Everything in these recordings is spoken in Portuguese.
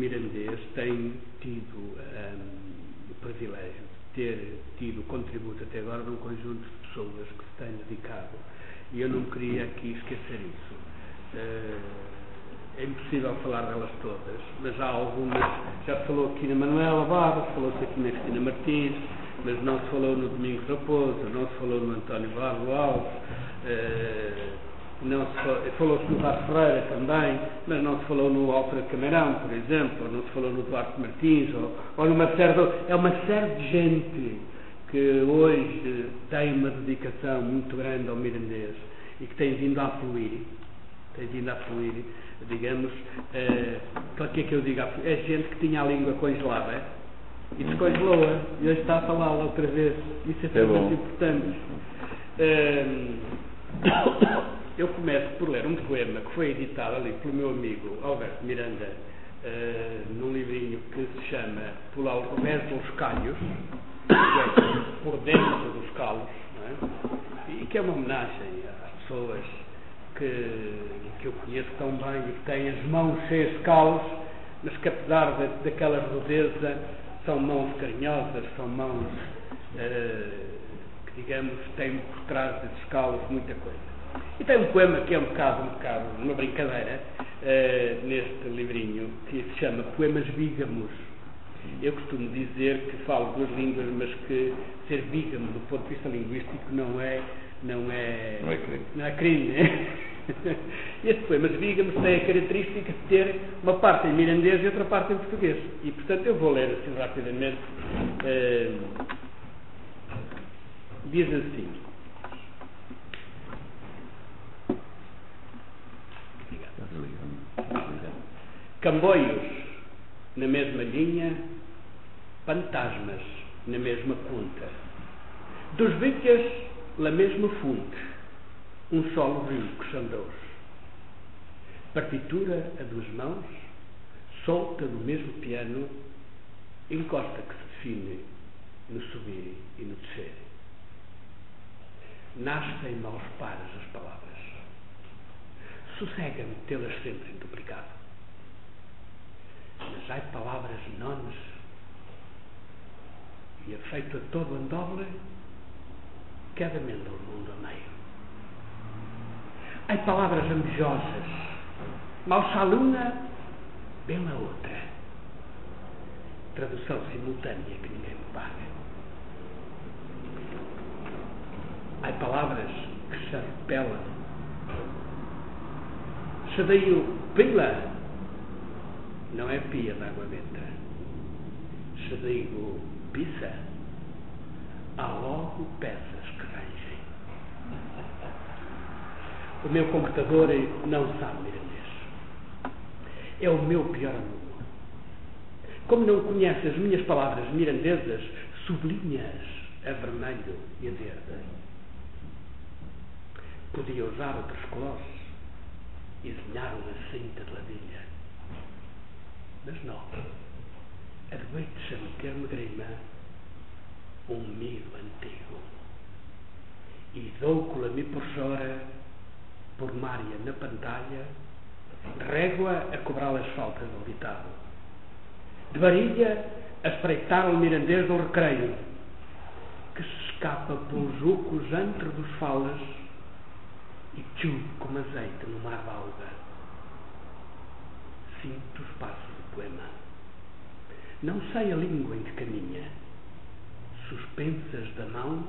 Mirandês tem tido o privilégio de ter tido contributo até agora de um conjunto de pessoas que se têm dedicado, e eu não queria aqui esquecer isso. É impossível falar delas todas, mas há algumas. Já se falou aqui na Manuela Barros, falou-se aqui na Cristina Martins, mas não se falou no Domingos Raposo, não se falou no António Barro Alves, falou-se no Vasco Ferreira também, mas não se falou no Alfredo Camarão, por exemplo, ou não se falou no Duarte Martins, ou numa é uma série de gente que hoje tem uma dedicação muito grande ao mirandês e que tem vindo a fluir, digamos, para que é que eu digo? É gente que tinha a língua congelada e descongelou-a e hoje está a falá-la outra vez. Isso é muito importante. Eu começo por ler um poema que foi editado ali pelo meu amigo Alberto Miranda, num livrinho que se chama Por Alrés dos Calhos, por dentro dos calos, não é? E que é uma homenagem às pessoas que eu conheço tão bem e que têm as mãos cheias de calos, mas que apesar daquela rudeza são mãos carinhosas, são mãos que, digamos, têm por trás desses calos muita coisa. E tem um poema que é um bocado uma brincadeira neste livrinho, que se chama Poemas Bígamos. Eu costumo dizer que falo duas línguas, mas que ser bígamo do ponto de vista linguístico não é crime. Este Poemas Bígamos tem a característica de ter uma parte em mirandês e outra parte em português. E, portanto, eu vou ler assim rapidamente. Diz assim: Camboios na mesma linha, fantasmas na mesma conta, dos bichas la mesma fonte, um solo rio que chandous, partitura a duas mãos, solta do mesmo piano, encosta que se define no subir e no descer. Nascem aos pares as palavras, sossega-me tê-las sempre em duplicado. Mas há palavras nones e afeito a todo andoble, cada mendel mundo a meio. Há palavras ambiciosas, mal se aluna, bem a outra. Tradução simultânea que ninguém me paga. Há palavras que se repelam. Chadeio pila, não é pia de água benta. Se digo pizza, há logo peças que rangem. O meu computador não sabe mirandês. É o meu pior aluno. Como não conhece as minhas palavras mirandesas, sublinhas a vermelho e a verde. Podia usar outros colores e desenhar uma cinta de ladilha. Mas não, adoeite-se a meter-me grima um mido antigo e dou-co-la-me por chora, por Mária na pantalha, régua a cobrar as faltas do ditado, de varilha a espreitar o mirandês do recreio, que se escapa pelos ocos entre dos falas e tchu como azeite no mar da alga. Sinto os passos do poema. Não sei a língua em que caminha. Suspensas da mão,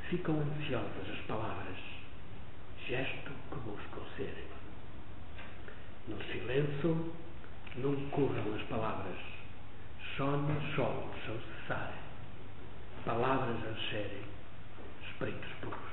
ficam ansiosas as palavras. Gesto que buscam ser. No silêncio, não corram as palavras. Só no sol, ao cessar. Palavras a serem espreitos puros.